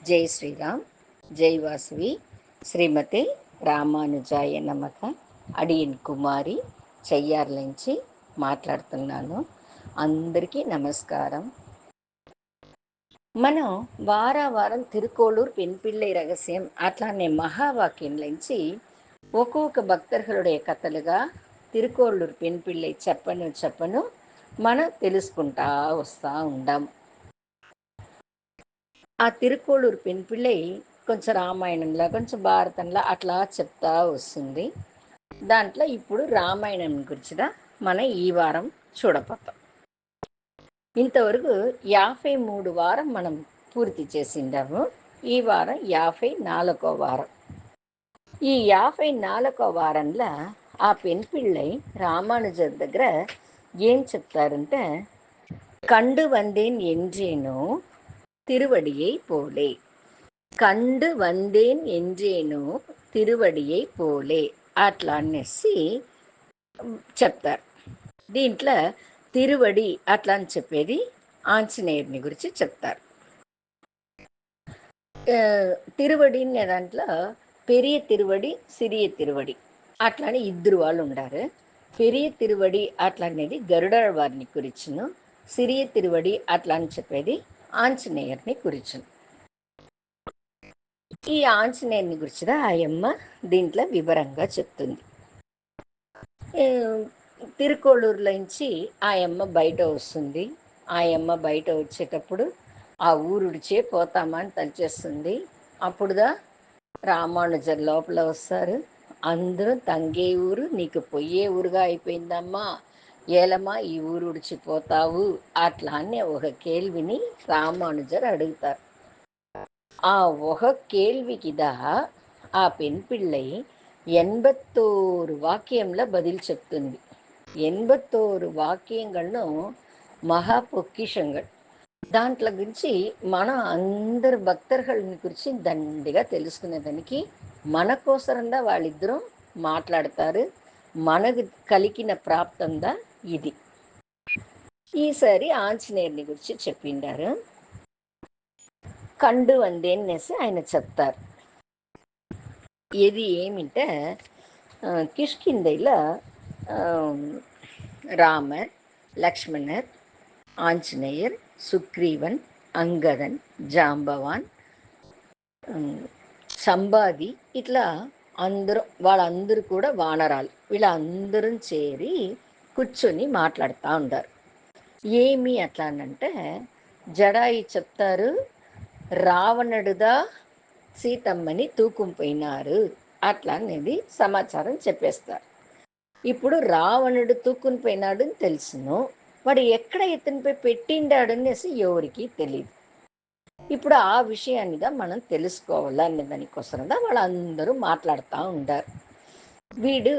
జై శ్రీరామ్, జై వాసవి, శ్రీమతి రామానుజాయ నమః. అడియన్ కుమారి చెయ్యార్ల నుంచి మాట్లాడుతున్నాను. అందరికీ నమస్కారం. మనం వారం తిరుకోళూరు పెన్పిళ్ళై రహస్యం అట్లానే మహావాక్యం నుంచి ఒక్కొక్క భక్తர்களுடைய కథలుగా తిరుకోళ్ళూరు పెన్పిళ్ళై చెప్పను మనం తెలుసుకుంటా వస్తూ ఉండాం. ఆ తిరుకోళ్ళూరు పెన్పిళ్ళై కొంచెం రామాయణంలో కొంచెం భారతంలో అట్లా చెప్తా వస్తుంది. దాంట్లో ఇప్పుడు రామాయణం గురించిగా మనం ఈ వారం చూడపోతాం. ఇంతవరకు 53 వారం మనం పూర్తి చేసిండాము. ఈ వారం 54వ వారం. ఈ 54వ వారంలో ఆ పెన్పిళ్ళై రామానుజర్ దగ్గర ఏం చెప్తారంటే, కండు వందేన్ ఎంజేనో తిరువడియై పోలే, కండు వందేన్ ఎంజేనో తిరువడియై పోలే అట్లా అనేసి చెప్తారు. దీంట్లో తిరువడి అట్లా అని చెప్పేది ఆంజనేయుడిని గురించి చెప్తారు. తిరువడి అనే దాంట్లో పెరియ తిరువడి, సిరియ తిరువడి అట్లానే ఇద్దరు వాళ్ళు ఉండారు. పెరియ తిరువడి అట్లా అనేది గరుడ వారిని గురించును, సిరియ తిరువడి అట్లా అని చెప్పేది ఆంజనేయుడిని గురించును. ఈ ఆంజనేయుని గురించిగా ఆయమ్మ దీంట్లో వివరంగా చెప్తుంది. తిరుకోళ్ళూరులో నుంచి ఆయమ్మ బయట వస్తుంది. ఆయమ్మ బయట వచ్చేటప్పుడు ఆ ఊరుడిచే పోతామని తలిచేస్తుంది. అప్పుడుదా రామానుజర్ లోపల వస్తారు. అందరూ తంగే ఊరు నీకు పొయ్యే ఊరుగా అయిపోయిందమ్మా, ఏలమ్మా ఈ ఊరు ఉడిచిపోతావు అట్లా అని ఒక కేள்విని రామానుజర్ అడుగుతారు. ఆ ఒక కేள்వికిదా ఆ పెన్పిళ్ళై 81 వాక్యంలో బదిలు చెప్తుంది. 81 వాక్యంగళను మహా పొక్కిషంగళ్. దాంట్లో గురించి మనం అందరు భక్తర్లని గురించి దండిగా తెలుసుకునేదానికి మన కోసరంగా వాళ్ళిద్దరూ మాట్లాడతారు. మనకు కలిగిన ప్రాప్తంగా ఇది. ఈసారి ఆంజనేయుని గురించి చెప్పిండారు. కండు వందేనేసి ఆయన చెప్తారు. ఇది ఏమింటే కిష్కింధైలో రామర్, లక్ష్మణర్, ఆంజనేయర్, సుగ్రీవన్, అంగదన్, జాంబవాన్, సంబాది ఇట్లా వాళ్ళందరూ కూడా వానరాలు. వీళ్ళందరూ చేరి కూర్చొని మాట్లాడుతూ ఉంటారు. ఏమి అట్లా అనంటే, జడాయి చెప్తారు, రావణుడుదా సీతమ్మని తూకుంపోయినారు అట్లా అనేది సమాచారం చెప్పేస్తారు. ఇప్పుడు రావణుడు తూకుని పోయినాడని తెలుసును, వాడు ఎక్కడ ఇతనిపై పెట్టిండాడనేసి ఎవరికి తెలియదు. ఇప్పుడు ఆ విషయాన్నిగా మనం తెలుసుకోవాలనే దానికోసంగా వాళ్ళందరూ మాట్లాడుతూ ఉంటారు. వీడు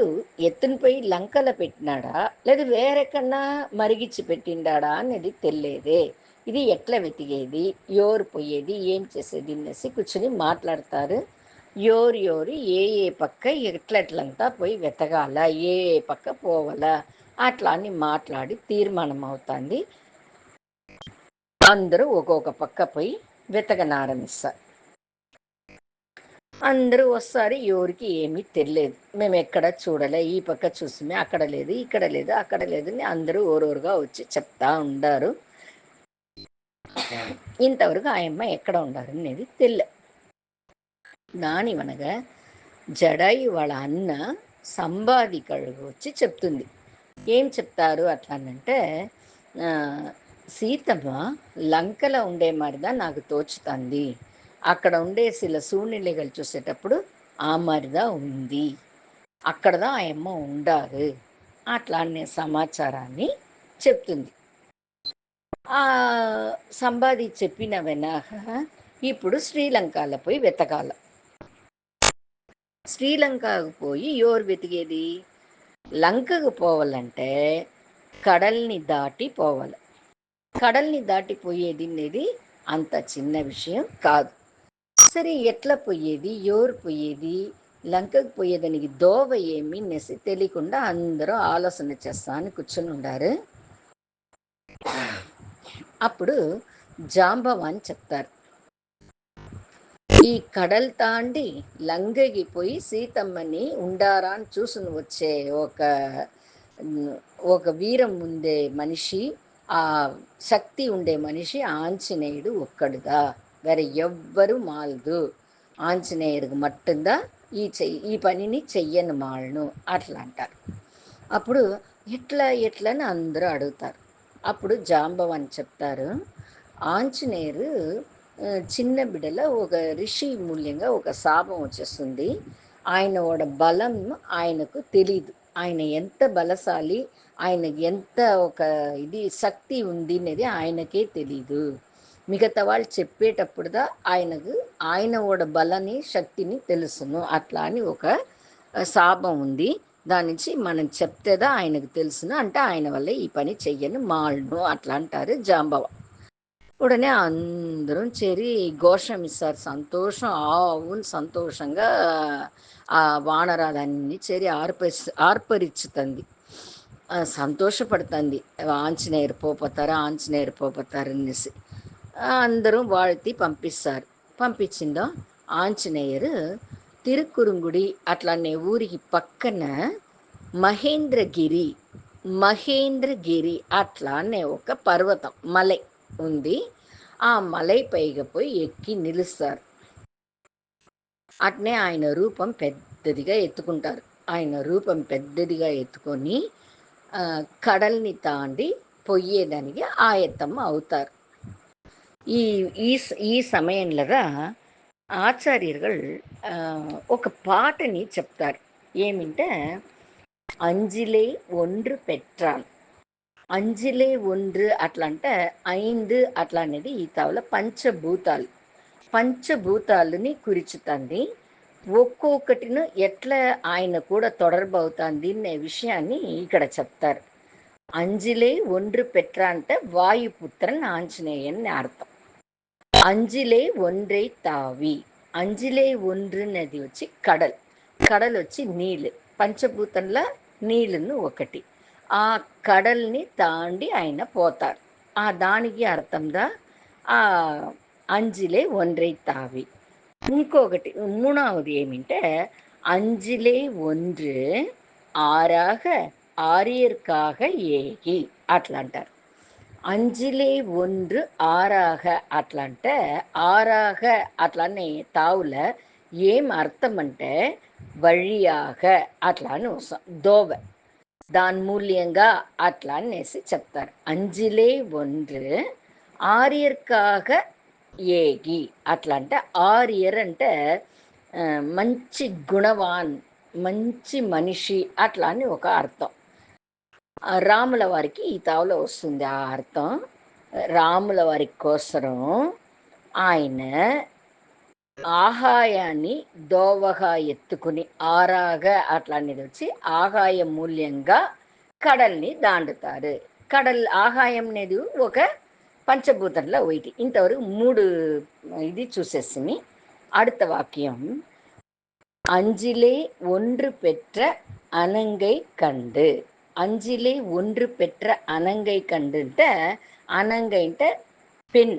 ఎత్తునిపై లంకలో పెట్టినాడా లేదా వేరెక్కడన్నా మరిగిచ్చి పెట్టిండాడా అనేది తెలియదే. ఇది ఎట్లా వెతికేది, ఎవరు పోయేది, ఏం చేసేది అనేసి కూర్చొని మాట్లాడతారు. ఎవరు ఏ పక్క ఎట్లెట్లంతా పోయి వెతగాల, ఏ పక్క పోవాలా అట్లా అని మాట్లాడి తీర్మానం అవుతుంది. అందరూ ఒక్కొక్క పక్క పోయి వెతకనారంభిస్తారు. అందరూ వస్తారు. ఎవరికి ఏమీ తెలియదు. మేము ఎక్కడ చూడలే, ఈ పక్క చూసిమే అక్కడ లేదు, ఇక్కడ లేదు, అక్కడ లేదు అని అందరూ ఓరోరుగా వచ్చి చెప్తా ఉండారు. ఇంతవరకు ఆయమ్మ ఎక్కడ ఉండారు అనేది తెలియదు. దానివనగా జడాయి వాళ్ళ అన్న సంబాదికడు వచ్చి చెప్తుంది. ఏం చెప్తారు అట్లానంటే, సీతమ్మ లంకలో ఉండే మరిదా నాకు తోచుతుంది, అక్కడ ఉండే శిల సూర్యునిగలు చూసేటప్పుడు ఆ మరిదా ఉంది, అక్కడదా ఆయమ్మ ఉండారు అట్లా అనే సమాచారాన్ని చెప్తుంది. ఆ సంబాది చెప్పిన వెనక ఇప్పుడు శ్రీలంకలో పోయి వెతకాల. శ్రీలంకకు పోయి ఎవరు వెతికేది? లంకకు పోవాలంటే కడల్ని దాటి పోవాలి. కడల్ని దాటిపోయేది అనేది అంత చిన్న విషయం కాదు. సరే, ఎట్లా పోయేది, ఎవరు పోయేది, లంకకు పోయేదానికి దోవ ఏమి నెసి తెలియకుండా అందరూ ఆలోచన చేస్తా అని కూర్చొని ఉండారు. అప్పుడు జాంబవాన్ చెప్తారు, ఈ కడల్ తాండి లంగకి పోయి సీతమ్మని ఉండారాని చూసుని వచ్చే ఒక వీరం ఉండే మనిషి, ఆ శక్తి ఉండే మనిషి ఆంజనేయుడు ఒక్కడుదా, వేరే ఎవ్వరు మాలదు, ఆంజనేయుడికి మట్టుందా ఈ పనిని చెయ్యను మాలను అట్లా అంటారు. అప్పుడు ఎట్లా అని అందరూ అడుగుతారు. అప్పుడు జాంబవని చెప్తారు, ఆంజనేయుడు చిన్న బిడ్డలో ఒక ఋషి మూల్యంగా ఒక శాపం వచ్చేస్తుంది. ఆయన బలం ఆయనకు తెలీదు, ఆయన ఎంత బలశాలి, ఆయనకి ఎంత ఒక శక్తి ఉంది అనేది ఆయనకే తెలీదు. మిగతా వాళ్ళు చెప్పేటప్పుడుదా ఆయనకు ఆయన బలని శక్తిని తెలుసును, అట్లా అని ఒక శాపం ఉంది. దాని నుంచి మనం చెప్తేదా ఆయనకు తెలుసును, అంటే ఆయన వల్ల ఈ పని చెయ్యను మాలను అట్లా అంటారు జాంబవ. ఉడనే అందరం చేరి ఘోషం ఇస్తారు, సంతోషం ఆవును సంతోషంగా ఆ వానరాలన్నీ చేరి ఆర్పరిచ్చుతుంది, సంతోషపడుతుంది. ఆంజనేయురు పోతారు అనేసి అందరూ వాళ్ళకి పంపిస్తారు. పంపించిందో ఆంజనేయురు తిరుక్కురుంగుడి అట్లానే ఊరికి పక్కన మహేంద్రగిరి అట్లానే ఒక పర్వతం మలై ఉంది. ఆ మలై పైగా పోయి ఎక్కి నిలుస్తారు. అట్నే ఆయన రూపం పెద్దదిగా ఎత్తుకుంటారు. ఆయన రూపం పెద్దదిగా ఎత్తుకొని కడల్ని తాండి పొయ్యేదానికి ఆయత్తం అవుతారు. ఈ ఈ సమయంలో ఆచార్యர்கள் ఒక పాటని చెప్తారు. ఏమింటే అంజిలే ఒండ్రు పెట్రాన్, అంజిలే ఒండ్రు అట్లా అంటే ఐందు అట్లా అనేది ఈ తావుల పంచభూతాలని కురిచుతుంది. ఒక్కొక్కటిను ఎట్లా ఆయన కూడా తొడర్బవుతుంది అనే విషయాన్ని ఇక్కడ చెప్తారు. అంజిలే ఒండ్రు పెట్ర అంటే వాయుపుత్రన్ ఆంజనేయన్ అర్థం. అంజిలే ఒండ్రై తావి, అంజిలే ఒండ్రున్నది వచ్చి కడల్ వచ్చి నీళ్ళు, పంచభూతంలో నీళ్ళను ఒకటి, ఆ కడల్ని తాండి ఆయన పోతారు. ఆ దానికి అర్థంగా ఆ అంజిలే ఒండ్రై తావి. ఇంకొకటి మూడవది ఏమింటే అంజిలే ఒండ్రు ఆరాగ ఆరియర్కాగ ఏగి అట్లా అంటారు. అంజిలే ఒండ్రు ఆరాగ అట్లా అంటే ఆరాగ అట్లానే తావుల ఏం అర్థం అంటే వழிయాగ అట్లా అని వస్తాం, దోవ దాని మూల్యంగా అట్లా అనేసి చెప్తారు. అంజిలే ఒండ్రు ఆరియర్కాగ ఏగి అట్లా అంటే ఆరియర్ అంటే మంచి గుణవాన్, మంచి మనిషి అట్లా అని ఒక అర్థం. రాముల వారికి ఈ తావులో వస్తుంది ఆ అర్థం. రాముల వారి కోసరం ఆయన ఆహాయాన్ని దోవగా ఎత్తుకుని ఆరాగా అట్లా అనేది వచ్చి ఆహాయ మూల్యంగా కడల్ని దాండుతారు. ఆహాయం అనేది ఒక పంచభూతంలో ఒకటి. ఇంతవరకు మూడు ఇది చూసేసి அடுத்த వాక్యం అంజిలే ఒండ్రు పెట్ర అనంగై కండు. అంజిలే ఒండ్రు పెట్ర అనంగై కండు అంటే అనంగై అంటే పెన్,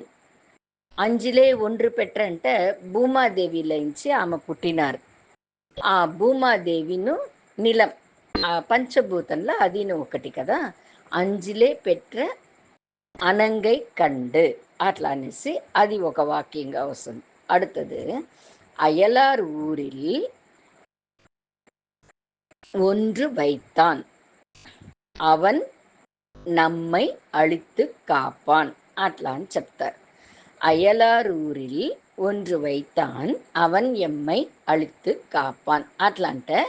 అంజిలే ఒండ్రు పెట్ర అంటే భూమాదేవిలోంచి ఆమె పుట్టినారు. ఆ భూమాదేవిను నిలం ఆ పంచభూతంలో అదిను ఒకటి కదా. అంజిలే పెట్ర అనంగై కండు అట్లా అనేసి అది ఒక వాక్యంగా వస్తుంది. அடுத்தது அயலார் ஊரில் ஒன்று வைத்தான், அவன் நம்மை అழித்து కాపాన్ అట్లా అని చెప్తారు. అయలార్ ఊరిల్ ఒండ్రు వైతాన్ అవన్ ఎమ్మై అళిత్తు కాపాన్ అట్లా అంటే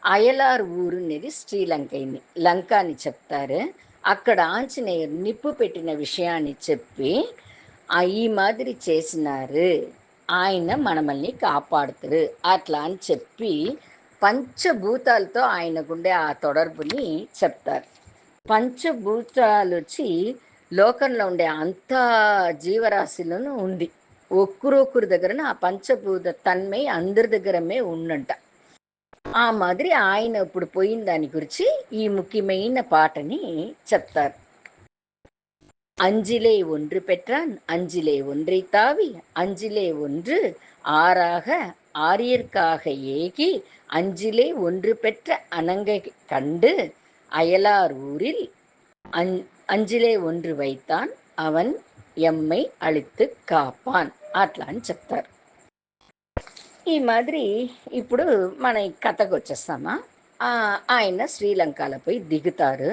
అయలార్ ఊరు అనేది శ్రీలంక అయింది, లంక అని చెప్తారు. అక్కడ ఆంజనేయుడు నిప్పు పెట్టిన విషయాన్ని చెప్పి ఈ మాదిరి చేసినారు, ఆయన మనమల్ని కాపాడుతారు అట్లా అని చెప్పి పంచభూతాలతో ఆయనకుండే ఆ తొడర్బుని చెప్తారు. పంచభూతాలు వచ్చి లోకంలో ఉండే అంత జీవరాశిలోనూ ఉంది. ఒక్కరొక్కరి దగ్గర ఆ పంచభూత తన్మై అందరి దగ్గరమే ఉండంట. ఆ మాదిరి ఆయన ఇప్పుడు పోయిన దాని గురించి ఈ ముఖ్యమైన పాటని చెప్తారు. அஞ்சிலே ஒன்று பெற்றான் அஞ்சிலே ஒன்றை தாவி அஞ்சிலே ஒன்று ஆறாக ஆரியர்க்காக ஏகி அஞ்சிலே ஒன்று பெற்ற அனங்கை கண்டு அயலார் ஊரில் అంజిలే ఒండ్రి వైతాన్ అవన్ ఎమ్మై అళిత్తు కాపాన్ అట్లా అని చెప్తారు. ఈ మాదిరి ఇప్పుడు మన ఈ కథకు వచ్చేస్తామా. ఆయన శ్రీలంకలో పోయి దిగుతారు.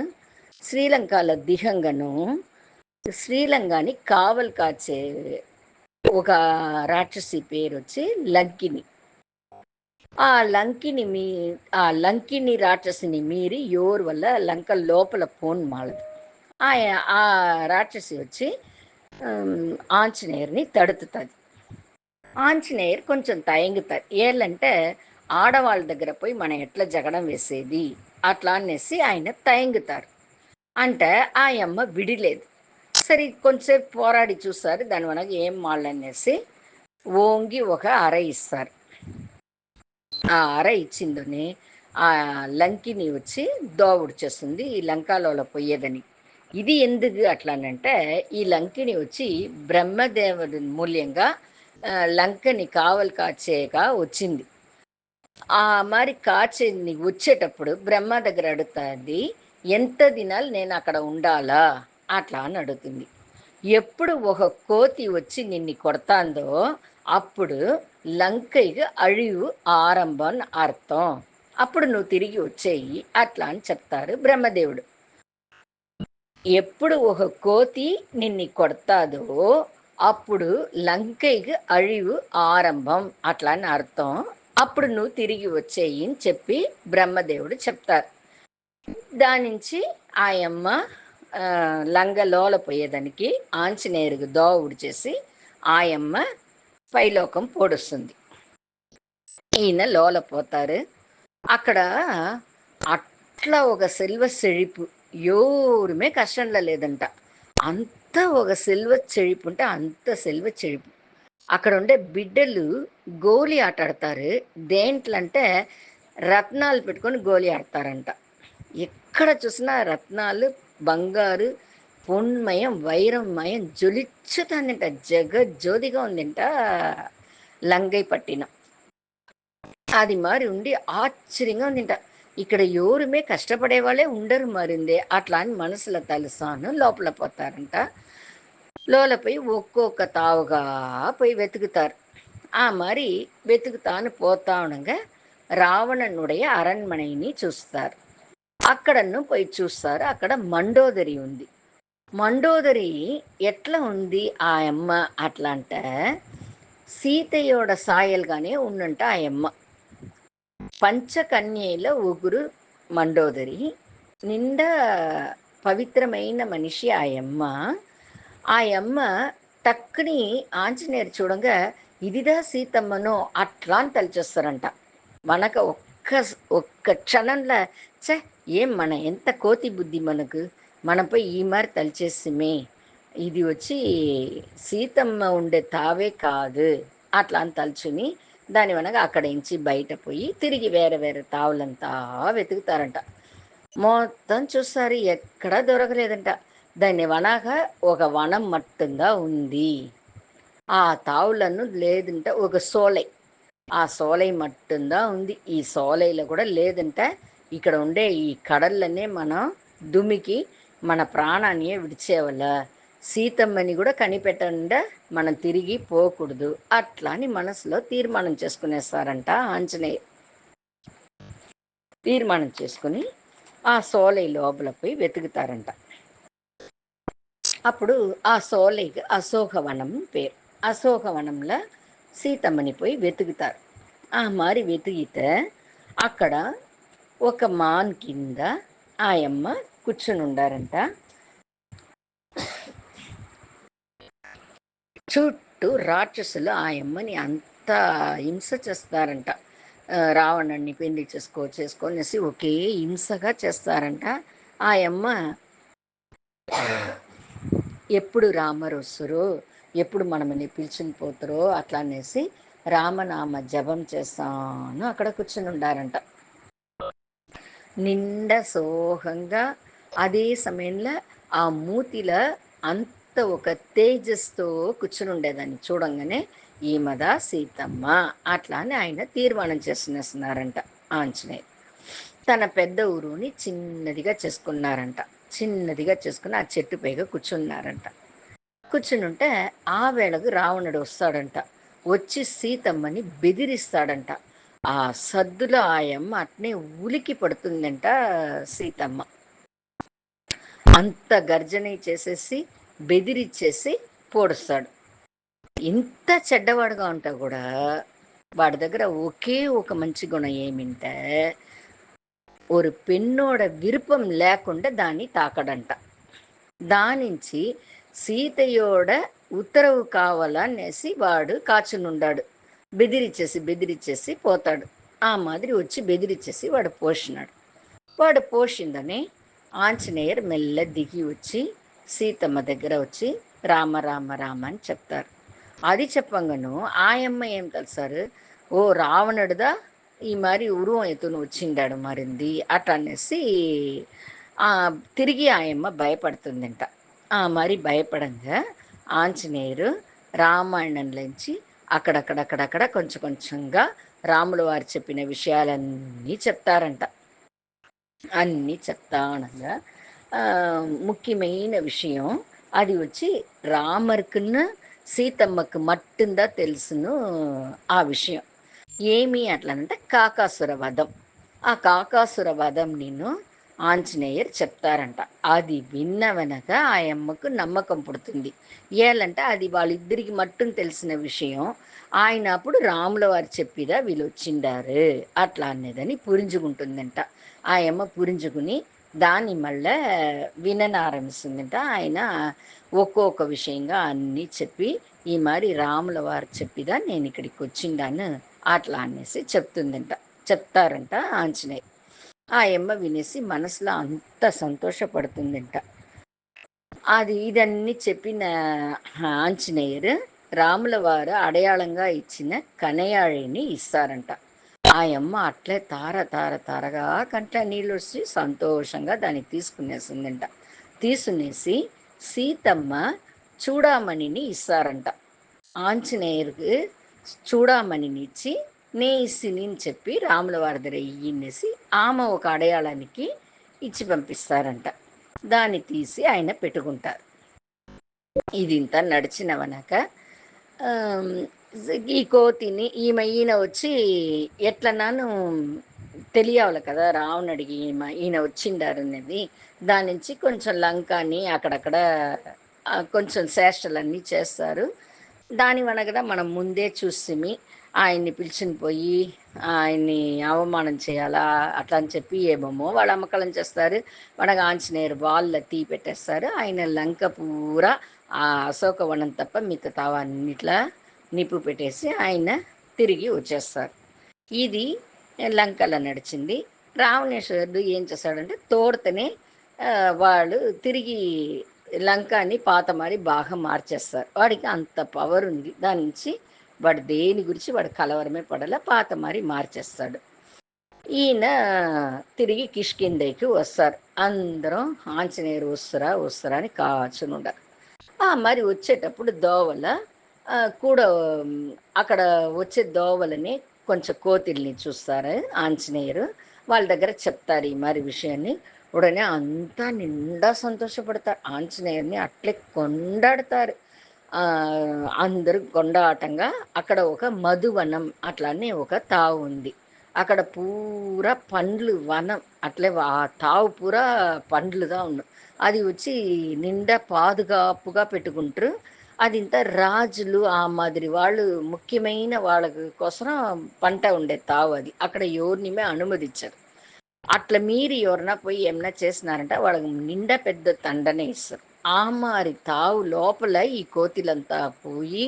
శ్రీలంకలో దిగంగాను శ్రీలంకని కావలి కాచే ఒక రాక్షసి పేరు వచ్చి లంకిని. ఆ లంకిని రాక్షసిని మీరి ఎవరు వల్ల లంక లోపల పోన్ మాలదు. ఆ రాక్షసి వచ్చి ఆంజనేయుని తడుతుంది. ఆంజనేయర్ కొంచెం తయంగుతారు. ఏళ్ళంటే ఆడవాళ్ళ దగ్గర పోయి మనం ఎట్లా జగడం వేసేది అట్లా అనేసి ఆయన తయంగుతారు. అంటే ఆ అమ్మ విడిలేదు. సరే కొంచెంసేపు పోరాడి చూస్తారు. దాని వనక ఏం మాళ్ళనేసి ఓంగి ఒక అర ఇస్తారు. ఆ అర ఇచ్చిందని ఆ లంకిని వచ్చి దోవుడు చేస్తుంది ఈ లంకాలో పోయేదని. ఇది ఎందుకు అట్లానంటే ఈ లంకిని వచ్చి బ్రహ్మదేవుడి మూల్యంగా లంకని కావలి కాచేగా వచ్చింది. ఆ మరి కాచేది వచ్చేటప్పుడు బ్రహ్మ దగ్గర అడుగుతుంది, ఎంత దినాలు నేను అక్కడ ఉండాలా అట్లా అని అడుగుతుంది. ఎప్పుడు ఒక కోతి వచ్చి నిన్ను కొడతాందో అప్పుడు లంకకి అழிవు ఆరంభం అర్థం, అప్పుడు నువ్వు తిరిగి వచ్చేయి అట్లా అని చెప్తారు బ్రహ్మదేవుడు. ఎప్పుడు ఒక కోతి నిన్ను కొడతాదో అప్పుడు లంకకి అழிవు ఆరంభం అట్లా అని అర్థం, అప్పుడు నువ్వు తిరిగి వచ్చేయి అని చెప్పి బ్రహ్మదేవుడు చెప్తారు. దాని నుంచి ఆయమ్మ లంగలోల పోయేదానికి ఆంజనేయుడికి దోవుడు చేసి ఆయమ్మ పైలోకం పొడుస్తుంది. ఈయన లోల పోతారు. అక్కడ అట్లా ఒక సెల్వ సెழிపు ఎవరుమే కష్టంలో లేదంట. అంత ఒక సెల్వ చెழிపు ఉంటే అంత సెల్వ చెழிపు. అక్కడ ఉండే బిడ్డలు గోలీ ఆట ఆడతారు. దేంట్లంటే రత్నాలు పెట్టుకొని గోలీ ఆడతారంట. ఎక్కడ చూసినా రత్నాలు, బంగారు, పొన్మయం, వైరమయం జ్వలిచ్చుతాందింట. జగజ్యోతిగా ఉందింట లంగై పట్టినం. అది మరి ఉండి ఆశ్చర్యంగా ఉందింట. ఇక్కడ ఎవరుమే కష్టపడే వాళ్ళే ఉండరు మరిందే అట్లా అని మనసులో తలుసాను లోపల పోతారంట. లోలపోయి ఒక్కొక్క తావుగా పోయి వెతుకుతారు. మరి వెతుకుతాను పోతా ఉండగా రావణనుடைய అరణ్మனைని చూస్తారు. అక్కడను పోయి చూస్తారు. అక్కడ మండోదరి ఉంది. మండోదరి ఎట్లా ఉంది ఆ అమ్మ అట్లా అంటే సీతయోడ సాయలుగానే ఉండంట ఆ అమ్మ. పంచకన్యలో ఒగురు మండోదరి, నిండా పవిత్రమైన మనిషి ఆ అమ్మ. ఆ అమ్మ టక్కుని ఆంజనేయుడు చూడంగా ఇదిదా సీతమ్మనో అట్లా అని తలిచేస్తారంట. మనకు ఒక్క క్షణంలో ఏం మన ఎంత కోతి బుద్ధి మనకు, మనపై ఈ మారి తలిచేసిమే, ఇది వచ్చి సీతమ్మ ఉండే తావే కాదు అట్లా అని తలుచుని దాని వెనక అక్కడ నుంచి బయట పోయి తిరిగి వేరే వేరే తావులంతా వెతుకుతారంట. మొత్తం చూస్తారు, ఎక్కడా దొరకలేదంట. దాని వనక ఒక వనం మట్టుంగా ఉంది. ఆ తావులను లేదంటే ఒక సోలై, ఆ సోలై మట్టుందా ఉంది. ఈ సోలైలో కూడా లేదంటే ఇక్కడ ఉండే ఈ కడళ్ళనే మనం దుమికి మన ప్రాణాన్ని విడిచేవల్ల సీతమ్మని కూడా కనిపెట్టకుండా మనం తిరిగి పోకూడదు అట్లా అని మనసులో తీర్మానం చేసుకునేస్తారంట ఆంజనేయ. తీర్మానం చేసుకుని ఆ సోలై లోపల పోయి వెతుకుతారంట. అప్పుడు ఆ సోలైకి అశోకవనం పేరు. అశోకవనంలో సీతమ్మని పోయి వెతుకుతారు. మరి వెతికితే అక్కడ ఒక మాన్ కింద ఆయమ్మ కూర్చుని ఉండారంట. చుట్టూ రాక్షసులు ఆయమ్మని అంత హింస చేస్తారంట. రావణుడిని పెళ్లి చేసుకొనేసి ఒకే హింసగా చేస్తారంట. ఆయమ్మ ఎప్పుడు రామరు వస్తురో, ఎప్పుడు మనమని పిలిచిన పోతారో అట్లా అనేసి రామనామ జపం చేస్తాను అక్కడ కూర్చుని ఉండారంట. నిండా సోహంగా. అదే సమయంలో ఆ మూతిలో అంత అంత ఒక తేజస్తో కూర్చుని ఉండేదాన్ని చూడంగానే ఈమెదా సీతమ్మ అట్లా అని ఆయన తీర్మానం చేసినేస్తున్నారంట ఆంజనేయులు. తన పెద్ద ఊరుని చిన్నదిగా చేసుకున్నారంట. చిన్నదిగా చేసుకుని ఆ చెట్టు పైగా కూర్చున్నారంట. కూర్చునుంటే ఆ వేళకు రావణుడు వస్తాడంట. వచ్చి సీతమ్మని బెదిరిస్తాడంట. ఆ సద్దులో ఆయమ్మ అట్నే ఉలికి పడుతుందంట సీతమ్మ. అంత గర్జన చేసేసి బెదిరిచ్చేసి పోడుస్తాడు. ఇంత చెడ్డవాడుగా ఉంటా కూడా వాడి దగ్గర ఒకే ఒక మంచి గుణం ఏమింటే ஒரு பெண்ணோட விருப்பம் లేకుండా దాన్ని తాకడంట. దానించి సీతయోడ ఉత్తరవు కావాలనేసి వాడు కాచునుండాడు. బెదిరిచ్చేసి బెదిరిచ్చేసి పోతాడు. ఆ మాదిరి వచ్చి బెదిరిచ్చేసి వాడు పోషినాడు. వాడు పోషిందని ఆంజనేయర్ మెల్ల దిగి వచ్చి సీతమ్మ దగ్గర వచ్చి రామ రామ రామ అని చెప్తారు. అది చెప్పంగాను ఆయమ్మ ఏం తెలుసారు, ఓ రావణుడిదా ఈ మరి ఉరువం ఎత్తును వచ్చిండాడు మరింది అట్లా అనేసి తిరిగి ఆయమ్మ భయపడుతుందంట. మరి భయపడంగా ఆంజనేయురు రామాయణంలోంచి అక్కడక్కడక్కడక్కడ కొంచెం కొంచెంగా రాముల వారు చెప్పిన విషయాలన్నీ చెప్తారంట. అన్నీ చెప్తా ఉండగా ముఖ్యమైన విషయం అది వచ్చి రామర్కున్న సీతమ్మకు మట్టుందా తెలుసును ఆ విషయం. ఏమి అట్లనంటే కాకాసుర వధం. ఆ కాకాసుర వధం నేను ఆంజనేయర్ చెప్తారంట. అది విన్నవనక ఆ అమ్మకు నమ్మకం పుడుతుంది. ఏలంటే అది వాళ్ళిద్దరికి మట్టును తెలిసిన విషయం. ఆయన అప్పుడు రాముల వారు చెప్పిదా వీళ్ళు వచ్చిండారు అట్లా అనేదని పురింజుకుంటుందంట. ఆ అమ్మ పురింజుకుని దాన్ని మళ్ళా విననారంభిస్తుందంట. ఆయన ఒక్కొక్క విషయంగా అన్నీ చెప్పి ఈ మరి రాముల వారు చెప్పిదా నేను ఇక్కడికి వచ్చిండాను అట్లా అనేసి చెప్తారంట ఆంజనేయ. ఆ అమ్మ వినేసి మనసులో అంత సంతోషపడుతుందంట. అది ఇదన్నీ చెప్పిన ఆంజనేయర్ రాముల వారు అడయాళంగా ఇచ్చిన కనయాళిని ఇస్తారంట. ఆ అమ్మ అట్లే తారగా కంట్ల నీళ్ళు వచ్చి సంతోషంగా దాన్ని తీసుకునేసిందంట. తీసుకునేసి సీతమ్మ చూడామణిని ఇస్తారంట. ఆంజనేయురికి చూడామణిని ఇచ్చి నే ఇస్సిని చెప్పి రాముల వారి దగ్గర ఇయ్యనేసి ఆమె ఒక అడయాళానికి ఇచ్చి పంపిస్తారంట. దాన్ని తీసి ఆయన పెట్టుకుంటారు. ఇది ఇంత నడిచినవనాక ఈ కోతిని ఈయన వచ్చి ఎట్లన్నాను తెలియాలి కదా రావణుడికి ఈయన వచ్చిండారు అనేది. దాని నుంచి కొంచెం లంకాని అక్కడక్కడ కొంచెం చేష్టలన్నీ చేస్తారు. దాని వనగడ మనం ముందే చూసిమి ఆయన్ని పిలిచిని పోయి ఆయన్ని అవమానం చేయాలా అట్లా అని చెప్పి ఏమేమో వాళ్ళు అమ్మకాలం చేస్తారు. మనకు ఆంజనేయురు వాళ్ళ తీ పెట్టేస్తారు. ఆయన లంక పూరా ఆ అశోకవనం తప్ప మిగతా అన్నిట్లా నిప్పు పెట్టేసి ఆయన తిరిగి వచ్చేస్తారు. ఇది లంకలో నడిచింది. రావణేశ్వరుడు ఏం చేస్తాడంటే తోడతనే వాళ్ళు తిరిగి లంకాని పాత మారి బాగా మార్చేస్తారు. వాడికి అంత పవర్ ఉంది. దాని నుంచి వాడు దేని గురించి వాడు కలవరమే పడలా, పాత మారి మార్చేస్తాడు. ఈయన తిరిగి కిష్కిందకి వస్తారు. అందరం ఆంజనేయురు వస్తారా అని కాచునుండారు. మరి వచ్చేటప్పుడు దోవల కూడా అక్కడ వచ్చే దోవలని కొంచెం కోతిల్ని చూస్తారు ఆంజనేయురు. వాళ్ళ దగ్గర చెప్తారు ఈ మరి విషయాన్ని. ఉడనే అంతా నిండా సంతోషపడతారు. ఆంజనేయుర్ని అట్లే కొండాడతారు. అందరూ కొండాటంగా అక్కడ ఒక మధువనం అట్లానే ఒక తావు ఉంది. అక్కడ పూరా పండ్లు వనం అట్లే ఆ తావు పూరా పండ్లుగా ఉన్నాయి. అది వచ్చి నిండా పాదుగాపుగా పెట్టుకుంటారు. అది ఇంత రాజులు ఆ మాదిరి వాళ్ళు ముఖ్యమైన వాళ్ళ కోసం పంట ఉండే తావు అది. అక్కడ ఎవరినిమే అనుమతించరు. అట్లా మీరు ఎవరన్నా పోయి ఏమన్నా చేసినారంటే వాళ్ళకి నిండా పెద్ద తండనే ఇస్తారు. ఆ మారి తావు లోపల ఈ కోతిలంతా పోయి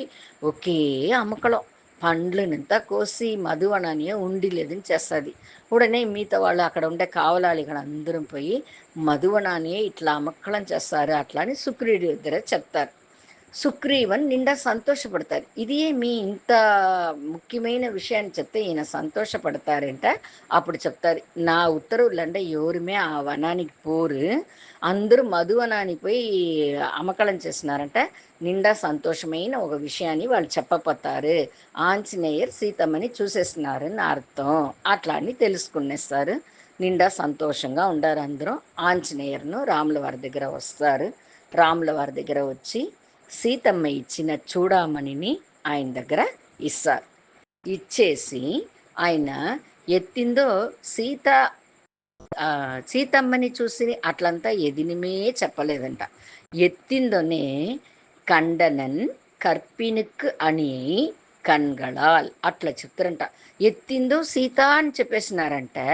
ఒకే అమ్మకలం పండ్లనంతా కోసి మధువనాన్ని ఉండిలేదని చేస్తుంది. ఉడనే మిగతా వాళ్ళు అక్కడ ఉండే కావలాలి ఇక్కడ అందరం పోయి మధువనాన్ని ఇట్లా అమ్మకలం చేస్తారు అట్లా అని శుక్రుడి దగ్గర చెప్తారు. సుగ్రీవన్ నిండా సంతోషపడతారు. ఇదే మీ ఇంత ముఖ్యమైన విషయాన్ని చెప్తే ఈయన సంతోషపడతారంట. అప్పుడు చెప్తారు, నా ఉత్తర్వులంటే ఎవరుమే ఆ వనానికి పోరు, అందరూ మధువనానికి పోయి అమకలం చేస్తున్నారంట. నిండా సంతోషమైన ఒక విషయాన్ని వాళ్ళు చెప్పపోతారు. ఆంజనేయర్ సీతమ్మని చూసేస్తున్నారని అర్థం. అట్లా అని తెలుసుకునేస్తారు. నిండా సంతోషంగా ఉండారు అందరూ. ఆంజనేయర్ను రాముల వారి దగ్గర వస్తారు. రాముల వారి దగ్గర వచ్చి సీతమ్మ ఇచ్చిన చూడామణిని ఆయన దగ్గర ఇస్తారు. ఇచ్చేసి ఆయన ఎత్తిందో సీతమ్మని చూసి అట్లంతా ఎదినిమే చెప్పలేదంట. ఎత్తిందోనే కండనన్ కర్పినుక్ అని కన్గళాల్ అట్లా చెప్తారంట. ఎత్తిందో సీత అని చెప్పేసినారంటే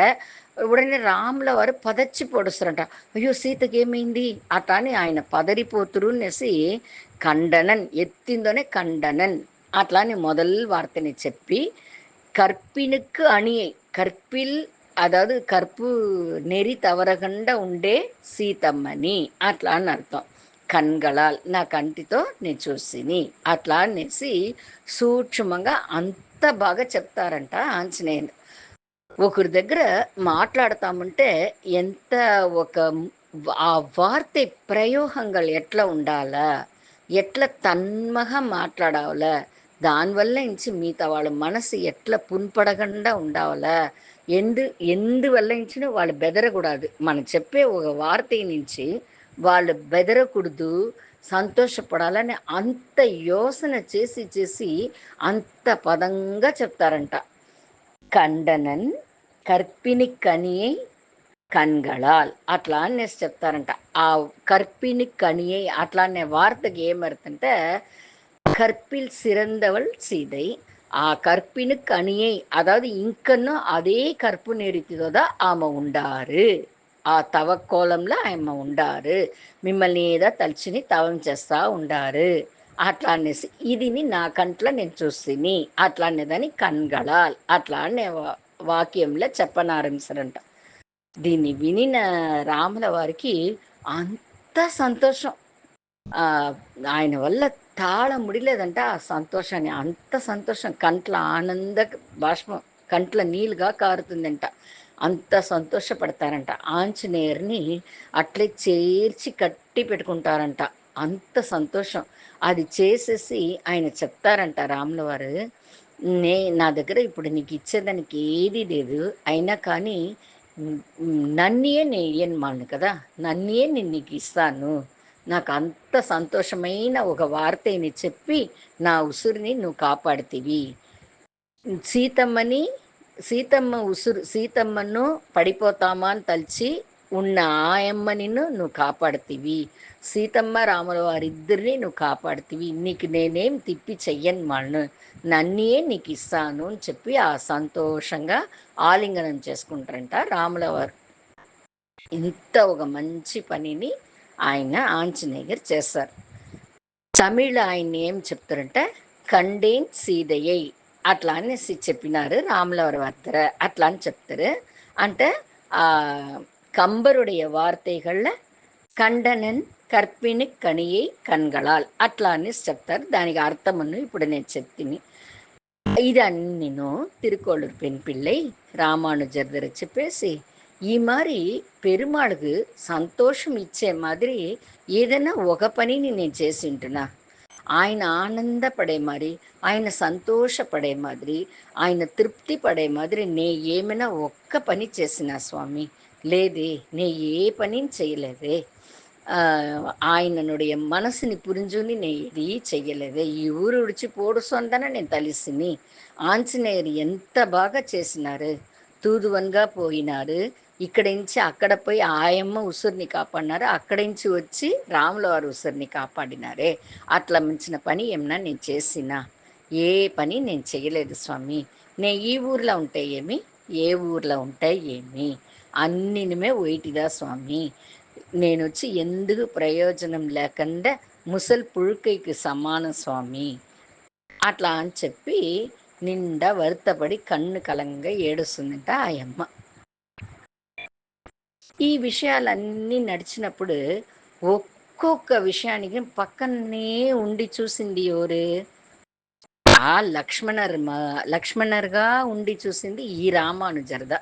ఉడనే రాముల వారు పదచ్చి పొడుస్తారంట. అయ్యో సీతకి ఏమైంది అట్లా అని ఆయన పదరిపోతురు అనేసి కండనన్ ఎత్తిందోనే కండనన్ అట్లా అని మొదల్ వార్తని చెప్పి கற்பினுக்கு அணியை கற்பில் అதாவது కర్పు నెరి తవరకుండా ఉండే సీతమ్మని అట్లా అని అర్థం. కన్గళాల్ నా కంటితో నేను చూసిని అట్లా అనేసి సూక్ష్మంగా అంత బాగా చెప్తారంట ఆంజనేయులు. ఒకరి దగ్గర మాట్లాడతామంటే ఎంత ఒక ఆ వార్த்தை ప్రయోగங்கள் ఎట్లా ఉండాలా, ఎట్లా తన్మగా మాట్లాడాలా, దానివల్ల ఇంచి మిగతా వాళ్ళ మనసు ఎట్లా పున్పడకుండా ఉండాలా, ఎందువల్ల ఇంచిన వాళ్ళు బెదరకూడదు. మనం చెప్పే ఒక వార్త నుంచి వాళ్ళు బెదరకూడదు, సంతోషపడాలని అంత యోసన చేసి చేసి అంత పదంగా చెప్తారంట. కండనన్ కర్పిని కనియై కన్గళాల్ అట్లా అనేసి చెప్తారంట. ఆ కర్పిని కనియై అట్లా అనే వార్తకి ఏమర్థంటే கற்பில் சிறந்தவள் சீதை. ఆ కర్పిని కనియై అదాదు ఇంకను అదే కర్పు నెరితిదో ఆమె ఉండారు. ఆ తవకోలంలో ఆమె ఉండారు. మిమ్మల్ని ఏదో తలుచుని తవం చేస్తా ఉండారు అట్లా అనేసి ఇదిని నా కంట్లో నేను చూసిని అట్లా అనేదని కన్గళాల్ అట్లా అనే వాక్యంలో చెప్పనారంసరంట. దీన్ని వినిన రాముల వారికి అంత సంతోషం. ఆయన వల్ల తాళ ముడిలేదంట ఆ సంతోషాన్ని. అంత సంతోషం, కంట్ల ఆనంద బాష్పం, కంట్ల నీళ్ళుగా కారుతుందంట. అంత సంతోషపడతారంట. ఆంజనేయర్ని అట్లే చేర్చి కట్టి పెట్టుకుంటారంట. అంత సంతోషం. అది చేసేసి ఆయన చెప్తారంట రాముల వారు, నా దగ్గర ఇప్పుడు నీకు ఇచ్చేదానికి ఏది లేదు, అయినా కానీ నన్నే నేను ఇయ్యను కదా, నన్నే నేను నీకు ఇస్తాను. నాకు అంత సంతోషమైన ఒక వార్తని చెప్పి నా ఉసురుని నువ్వు కాపాడుతీవి. సీతమ్మను పడిపోతామా అని తలిచి ఉన్న ఆయమ్మని నువ్వు కాపాడుతీవి. సీతమ్మ రాముల వారిద్దరిని నువ్వు కాపాడుతీవి. నీకు నేనేం తిప్పి చెయ్యను వాళ్ళు, నన్నే నీకు ఇస్తాను అని చెప్పి ఆ సంతోషంగా ఆలింగనం చేసుకుంటారంట రాముల వారు. ఇంత ఒక మంచి పనిని ఆయన ఆంజనేయర్ చేస్తారు. తమిళ ఆయన్ని ఏం చెప్తారంటే కండేన్ సీదయ్యై అట్లా అనేసి చెప్పినారు రాములవారి వార్తర అట్లా అని చెప్తారు. అంటే ఆ கம்பருடைய வார்த்தைகள்ல కండనన్ కర్పిని కనియై కన్గళాల్ అట్లా అనేసి చెప్తారు. దానికి అర్థమను ఇప్పుడు నేను చెప్తిని. ఇదన్నీను తిరుకోళ్ళూరు పెన్ పిళ్ళై రామానుజర్ దగ్గర చెప్పేసి ఈ మారి పెరుమాళ్ళకు సంతోషం ఇచ్చే మాదిరి ఏదైనా ఒక పనిని నేను చేసి ఉంటున్నా, ఆయన ఆనందపడే మాదిరి, ఆయన సంతోషపడే మాదిరి, ఆయన తృప్తి పడే మాదిరి నే ఏమైనా ఒక్క పని చేసినా స్వామి లేదే, నే ఏ పనిని చేయలేదే, ఆయననుடைய మనసుని పురింజుని నేను ఇది చెయ్యలేదే, ఈ ఊరు విడిచి పోడు సొందన నేను తలిసిని. ఆంజనేయులు ఎంత బాగా చేసినారు, తూదువన్గా పోయినారు. ఇక్కడి నుంచి అక్కడ పోయి ఆయమ్మ ఉసురుని కాపాడినారు, అక్కడి నుంచి వచ్చి రాముల వారు ఉసురుని కాపాడినారే. అట్లా మించిన పని ఏమన్నా నేను చేసినా, ఏ పని నేను చేయలేదు స్వామి. నేను ఈ ఊర్లో ఉంటే ఏమి, ఏ ఊర్లో ఉంటాయి ఏమి, అన్నినిమే ఒయిటిదా స్వామి. నేను వచ్చి ఎందుకు ప్రయోజనం లేకుండా ముసలి పుழுக்கைకి సమానం స్వామి అట్లా అని చెప్పి నిండా వరుతపడి కన్ను కలంగా ఏడుస్తుందంట ఆయమ్మ. ఈ విషయాలన్నీ నడిచినప్పుడు ఒక్కొక్క విషయానికి పక్కనే ఉండి చూసింది ఎవరు? ఆ లక్ష్మణర్‌గా ఉండి చూసింది ఈ రామానుజర్‌ద.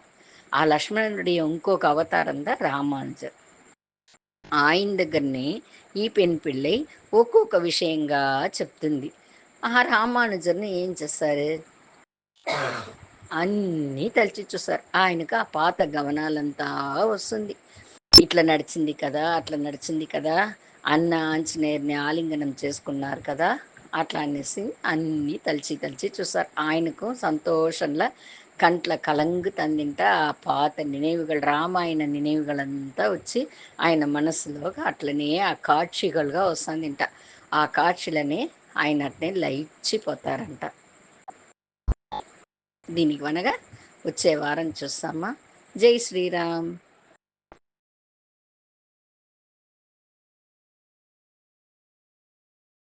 ఆ లక్ష్మణుడి ఇంకొక అవతారందా రామానుజర్. ఆయన దగ్గరనే ఈ పెన్‌పిళ్ళై ఒక్కొక్క విషయంగా చెప్తుంది. ఆ రామానుజర్‌ని ఏం చేస్తారు? అన్నీ తలచి చూసారు. ఆయనకు ఆ పాత గమనాలంతా వస్తుంది. ఇట్లా నడిచింది కదా! అట్లా నడిచింది కదా! అన్న ఆంజనేయుడిని ఆలింగనం చేసుకున్నారు కదా! అట్లా అనేసి అన్నీ తలిచి తలిచి చూసారు. ఆయనకు సంతోషంలా కంట్ల కలంగుతందింట. ఆ పాత నిனைவுகள் రామాయణ నిனைவுಗಳంతా వచ్చి ఆయన మనసులోకి అట్లనే ఆ కాక్షిగలుగా వస్తుందింట. ఆ కాక్షులని ఆయన అట్నే లయించిపోతారంట. దీనికి వనగా వచ్చే వారం చూస్తామా. జై శ్రీరామ్.